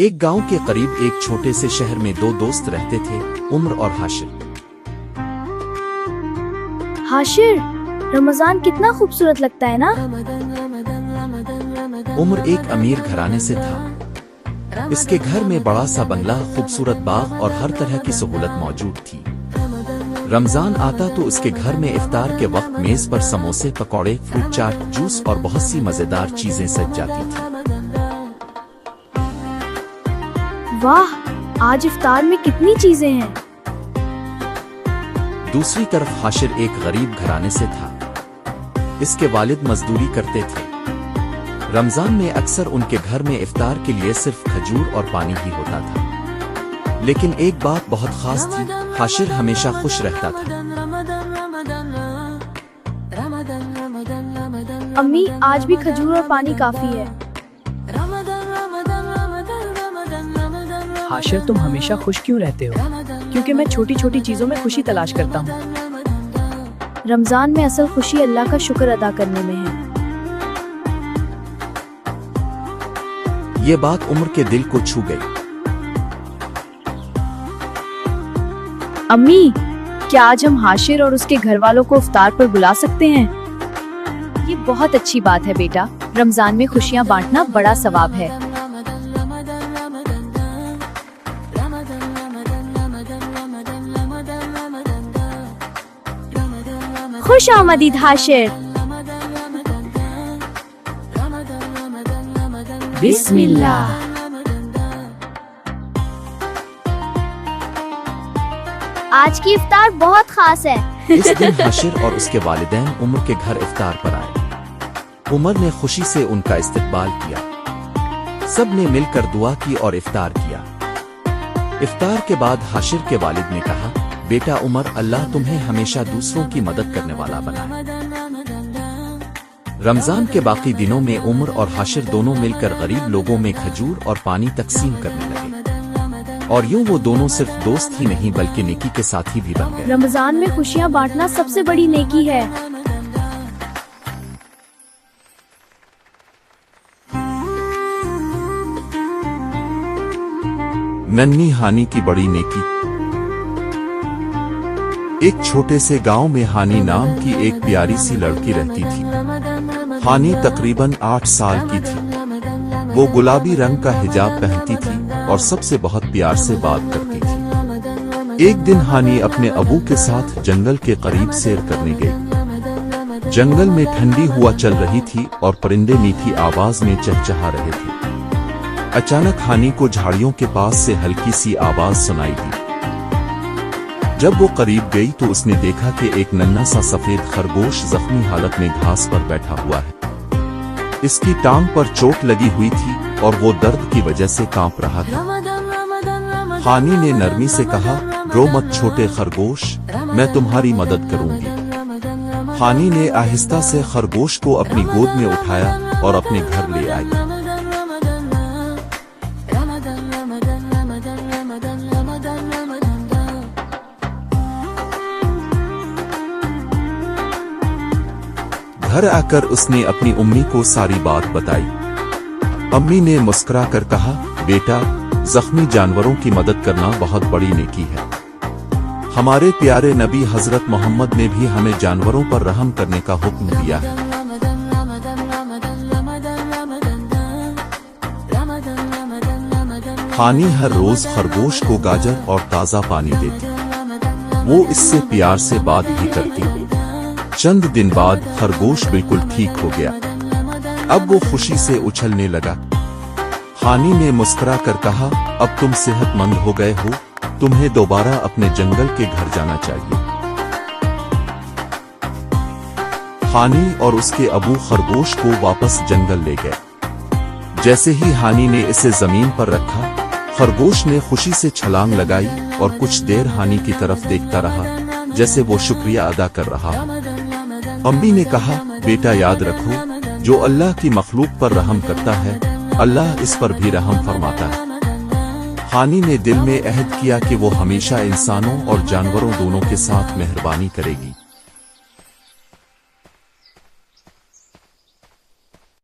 एक गांव के करीब एक छोटे से शहर में दो दोस्त रहते थे, उम्र और हाशिर। हाशिर, रमजान कितना खूबसूरत लगता है ना। उम्र एक अमीर घराने से था। इसके घर में बड़ा सा बंगला, खूबसूरत बाग और हर तरह की सहूलत मौजूद थी। रमजान आता तो उसके घर में इफ्तार के वक्त मेज पर समोसे, पकौड़े, फ्रूट चाट, जूस और बहुत सी मजेदार चीजें सज जाती थी। वाह, आज इफ्तार में कितनी चीजें हैं। दूसरी तरफ हाशिर एक गरीब घराने से था। इसके वालिद मजदूरी करते थे। रमजान में अक्सर उनके घर में इफ्तार के लिए सिर्फ खजूर और पानी ही होता था। लेकिन एक बात बहुत खास थी, हाशिर हमेशा खुश रहता था। अम्मी, आज भी खजूर और पानी काफी है। हाशिर, तुम हमेशा खुश क्यों रहते हो? क्योंकि मैं छोटी छोटी चीजों में खुशी तलाश करता हूँ। रमजान में असल खुशी अल्लाह का शुक्र अदा करने में है। ये बात उम्र के दिल को छू गई। अम्मी, क्या आज हम हाशिर और उसके घर वालों को इफ्तार पर बुला सकते हैं? ये बहुत अच्छी बात है बेटा। रमजान में खुशियाँ बांटना बड़ा सवाब है। खुश आमदीद हाशिर। बिस्मिल्लाह। आज की इफ्तार बहुत खास है। इस दिन हाशिर और उसके वालिदैन उमर के घर इफ्तार पर आए। उमर ने खुशी से उनका इस्तकबाल किया। सब ने मिलकर दुआ की और इफ्तार किया। इफ्तार के बाद हाशिर के वालिद ने कहा, बेटा उमर, अल्लाह तुम्हें हमेशा दूसरों की मदद करने वाला बनाए। रमजान के बाकी दिनों में उमर और हाशिर दोनों मिलकर गरीब लोगों में खजूर और पानी तकसीम करने लगे। और यूं वो दोनों सिर्फ दोस्त ही नहीं बल्कि नेकी के साथी भी बन गए। रमजान में खुशियाँ बांटना सबसे बड़ी नेकी है। नन्ही हानी की बड़ी नेकी। एक छोटे से गांव में हानी नाम की एक प्यारी सी लड़की रहती थी। हानी तकरीबन 8 साल की थी। वो गुलाबी रंग का हिजाब पहनती थी और सबसे बहुत प्यार से बात करती थी। एक दिन हानी अपने अबू के साथ जंगल के करीब सैर करने गई। जंगल में ठंडी हवा चल रही थी और परिंदे मीठी आवाज में चहचहा रहे थे। अचानक हानी को झाड़ियों के पास से हल्की सी आवाज सुनाई दी। जब वो करीब गई तो उसने देखा कि एक नन्हा सा सफेद खरगोश जख्मी हालत में घास पर बैठा हुआ है। इसकी टांग पर चोट लगी हुई थी और वो दर्द की वजह से कांप रहा था। हानी ने नरमी से कहा, रो मत छोटे खरगोश, मैं तुम्हारी मदद करूंगी। हानी ने आहिस्ता से खरगोश को अपनी गोद में उठाया और अपने घर ले आई। घर आकर उसने अपनी अम्मी को सारी बात बताई। अम्मी ने मुस्कुरा कर कहा, बेटा, जख्मी जानवरों की मदद करना बहुत बड़ी नेकी है। हमारे प्यारे नबी हजरत मोहम्मद ने भी हमें जानवरों पर रहम करने का हुक्म दिया है। हानी हर रोज खरगोश को गाजर और ताजा पानी देती। वो इससे प्यार से बात भी करती। चंद दिन बाद खरगोश बिल्कुल ठीक हो गया। अब वो खुशी से उछलने लगा। हानी ने मुस्कुरा कर कहा, अब तुम सेहतमंद हो गए हो, तुम्हें दोबारा अपने जंगल के घर जाना चाहिए। हानी और उसके अबू खरगोश को वापस जंगल ले गए। जैसे ही हानी ने इसे जमीन पर रखा, खरगोश ने खुशी से छलांग लगाई और कुछ देर हानी की तरफ देखता रहा, जैसे वो शुक्रिया अदा कर रहा हो। अम्मी ने कहा, बेटा याद रखो, जो अल्लाह की मखलूक पर रहम करता है, अल्लाह इस पर भी रहम फरमाता है। हानी ने दिल में अहद किया कि वो हमेशा इंसानों और जानवरों दोनों के साथ मेहरबानी करेगी।